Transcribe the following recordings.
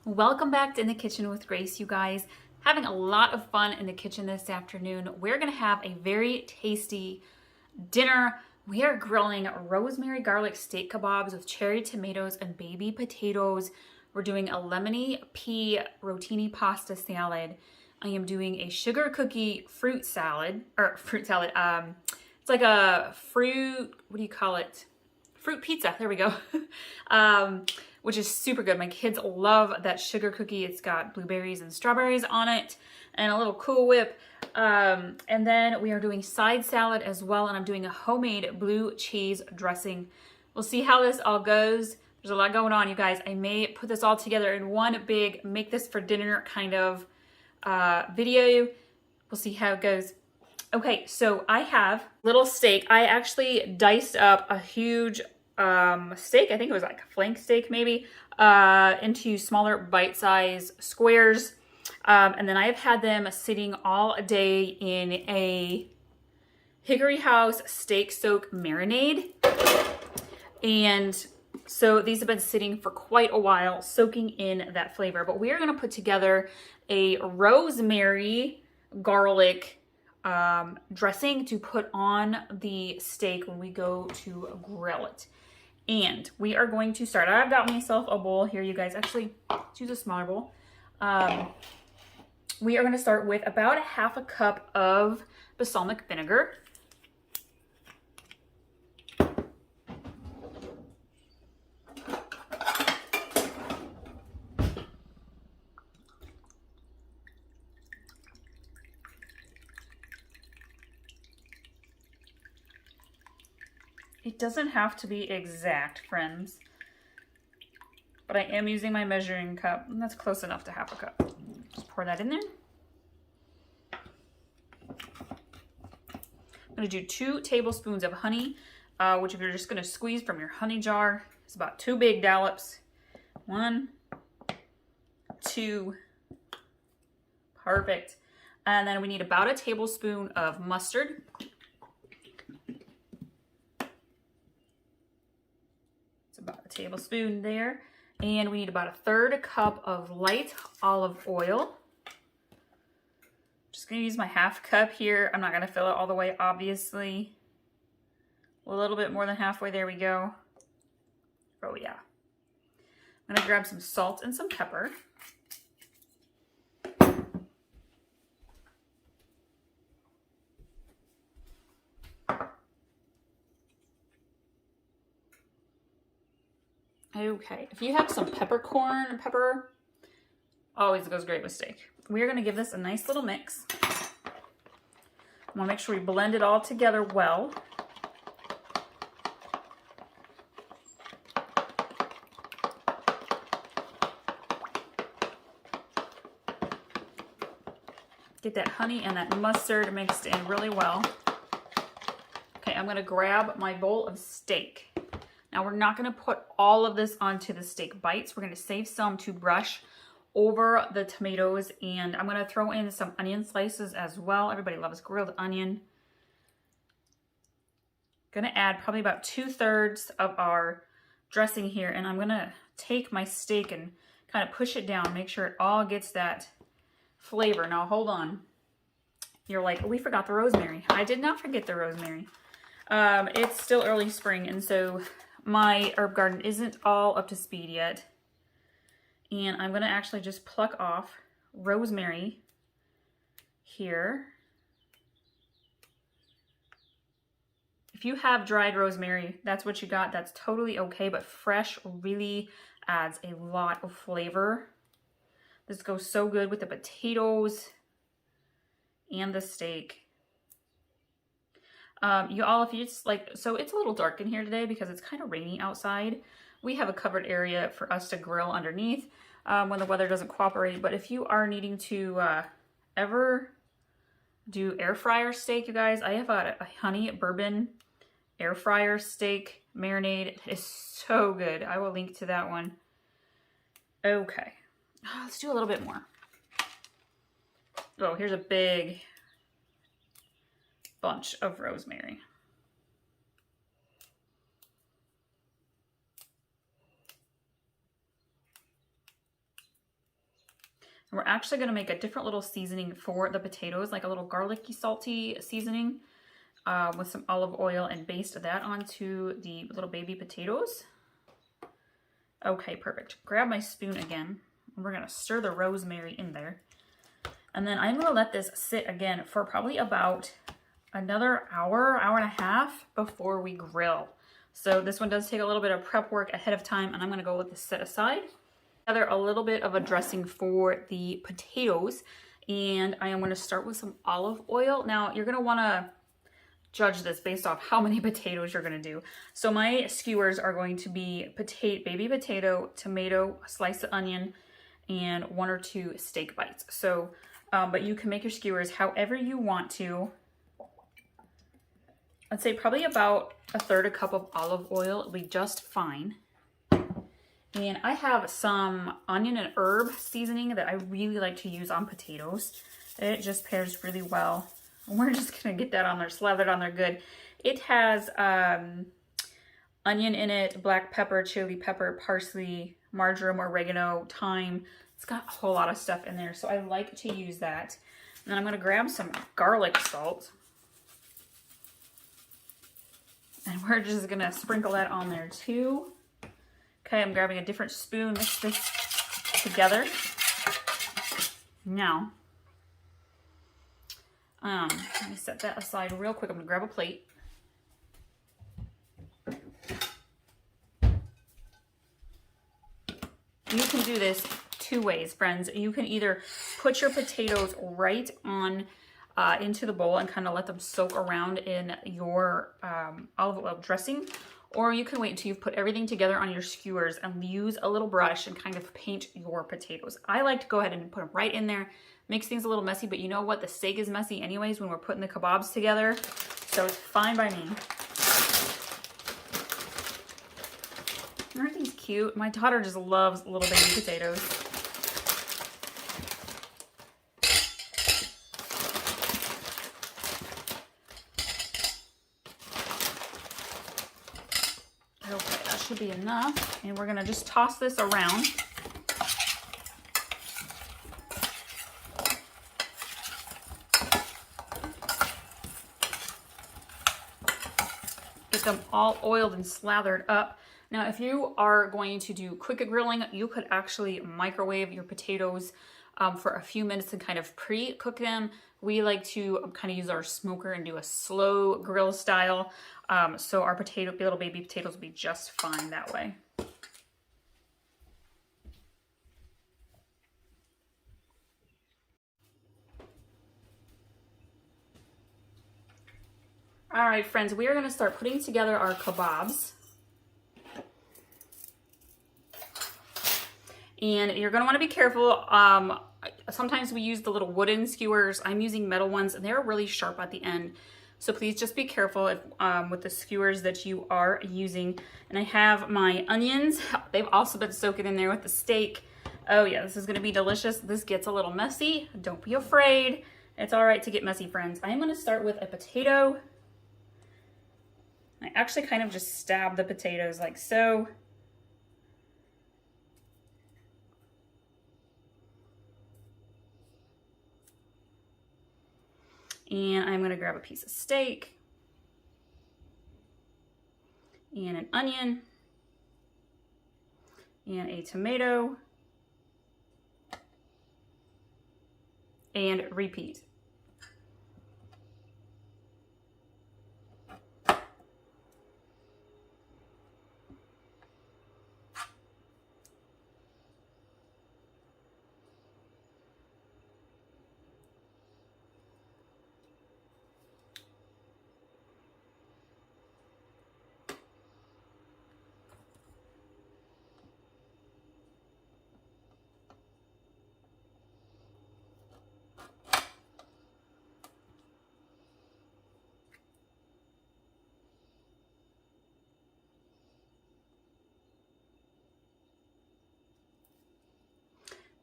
Welcome back to In the Kitchen with Grace, you guys. Having a lot of fun in the kitchen this afternoon. We're gonna have a very tasty dinner. We are grilling rosemary garlic steak kebabs with cherry tomatoes and baby potatoes. We're doing a lemony pea rotini pasta salad. I am doing a sugar cookie fruit salad, it's like a fruit, what do you call it? Fruit pizza, there we go. Which is super good. My kids love that sugar cookie. It's got blueberries and strawberries on it and a little Cool Whip. And then we are doing side salad as well, and I'm doing a homemade blue cheese dressing. We'll see how this all goes. There's a lot going on, you guys. I may put this all together in one big make this for dinner kind of video. We'll see how it goes. Okay, so I have little steak. I actually diced up a huge steak, I think it was like a flank steak maybe, into smaller bite-sized squares. And then I have had them sitting all day in a Hickory House steak soak marinade. And so these have been sitting for quite a while, soaking in that flavor. But we are gonna put together a rosemary garlic dressing to put on the steak when we go to grill it. And we are going to start. I've got myself a bowl here, you guys. Actually, choose a smaller bowl. We are going to start with about 1/2 cup of balsamic vinegar. It doesn't have to be exact, friends, but I am using my measuring cup, and that's close enough to 1/2 cup. Just pour that in there. I'm gonna do 2 tablespoons of honey, which if you're just gonna squeeze from your honey jar, it's about 2 big dollops. 1, 2, perfect. And then we need about a tablespoon of mustard. About a tablespoon there. And we need about 1/3 cup of light olive oil. Just gonna use my 1/2 cup here. I'm not gonna fill it all the way, obviously. A little bit more than halfway, there we go. Oh yeah. I'm gonna grab some salt and some pepper. Okay, if you have some peppercorn pepper, always goes great with steak. We're gonna give this a nice little mix. I wanna make sure we blend it all together well. Get that honey and that mustard mixed in really well. Okay, I'm gonna grab my bowl of steak. Now we're not gonna put all of this onto the steak bites. We're gonna save some to brush over the tomatoes, and I'm gonna throw in some onion slices as well. Everybody loves grilled onion. Gonna add probably about 2/3 of our dressing here, and I'm gonna take my steak and kind of push it down, make sure it all gets that flavor. Now hold on. You're like, oh, we forgot the rosemary. I did not forget the rosemary. It's still early spring, and so my herb garden isn't all up to speed yet. And I'm gonna actually just pluck off rosemary here. If you have dried rosemary, that's what you got. That's totally okay, but fresh really adds a lot of flavor. This goes so good with the potatoes and the steak. If you just like, so it's a little dark in here today because it's kind of rainy outside. We have a covered area for us to grill underneath when the weather doesn't cooperate. But if you are needing to ever do air fryer steak, you guys, I have a honey bourbon air fryer steak marinade. It is so good. I will link to that one. Okay, let's do a little bit more. Oh, here's a big bunch of rosemary. We're actually going to make a different little seasoning for the potatoes, like a little garlicky, salty seasoning with some olive oil, and baste that onto the little baby potatoes. Okay, perfect. Grab my spoon again. And we're going to stir the rosemary in there. And then I'm going to let this sit again for probably about another hour, hour and a half before we grill. So this one does take a little bit of prep work ahead of time, and I'm going to go let this set aside. Together a little bit of a dressing for the potatoes, and I am going to start with some olive oil. Now you're going to want to judge this based off how many potatoes you're going to do. So my skewers are going to be baby potato, tomato, a slice of onion, and 1 or 2 steak bites. So, but you can make your skewers however you want to. I'd say probably about 1/3 cup of olive oil. It'll be just fine. And I have some onion and herb seasoning that I really like to use on potatoes. It just pairs really well. We're just gonna get that on there, slathered on there good. It has onion in it, black pepper, chili pepper, parsley, marjoram, oregano, thyme. It's got a whole lot of stuff in there, so I like to use that. And then I'm gonna grab some garlic salt. And we're just gonna sprinkle that on there too. Okay, I'm grabbing a different spoon, mix this together. Now, let me set that aside real quick. I'm gonna grab a plate. You can do this 2 ways, friends. You can either put your potatoes right on into the bowl and kind of let them soak around in your olive oil dressing, or you can wait until you've put everything together on your skewers and use a little brush and kind of paint your potatoes. I like to go ahead and put them right in there. Makes things a little messy, but you know what? The steak is messy anyways when we're putting the kebabs together, so it's fine by me. Everything's cute. My daughter just loves little baby potatoes. Okay, that should be enough. And we're gonna just toss this around. Get them all oiled and slathered up. Now, if you are going to do quick grilling, you could actually microwave your potatoes for a few minutes and kind of pre-cook them. We like to kind of use our smoker and do a slow grill style. So our little baby potatoes will be just fine that way. All right, friends, we are going to start putting together our kebabs. And you're going to want to be careful. Sometimes we use the little wooden skewers. I'm using metal ones, and they're really sharp at the end. So please just be careful with the skewers that you are using. And I have my onions. They've also been soaking in there with the steak. Oh yeah, this is going to be delicious. This gets a little messy. Don't be afraid. It's all right to get messy, friends. I'm going to start with a potato. I actually kind of just stab the potatoes like so. And I'm going to grab a piece of steak and an onion and a tomato and repeat.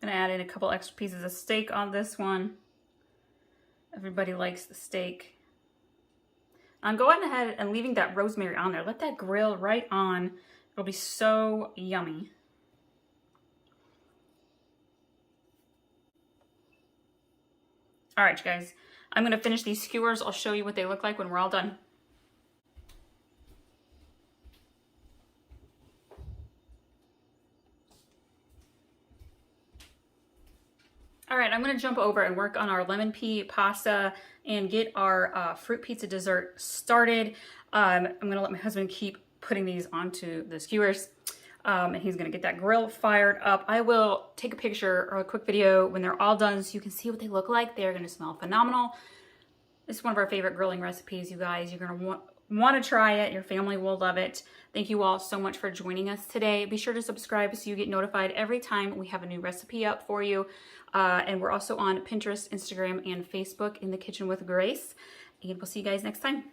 Gonna add in a couple extra pieces of steak on this one. Everybody likes the steak. I'm going ahead and leaving that rosemary on there. Let that grill right on. It'll be so yummy. All right, you guys, I'm gonna finish these skewers. I'll show you what they look like when we're all done. All right, I'm gonna jump over and work on our lemon pea pasta and get our fruit pizza dessert started. I'm gonna let my husband keep putting these onto the skewers, and he's gonna get that grill fired up. I will take a picture or a quick video when they're all done so you can see what they look like. They're gonna smell phenomenal. This is one of our favorite grilling recipes, you guys. You're gonna want to try it. Your family will love it. Thank you all so much for joining us today. Be sure to subscribe so you get notified every time we have a new recipe up for you. And we're also on Pinterest, Instagram, and Facebook in the Kitchen with Grace. And we'll see you guys next time.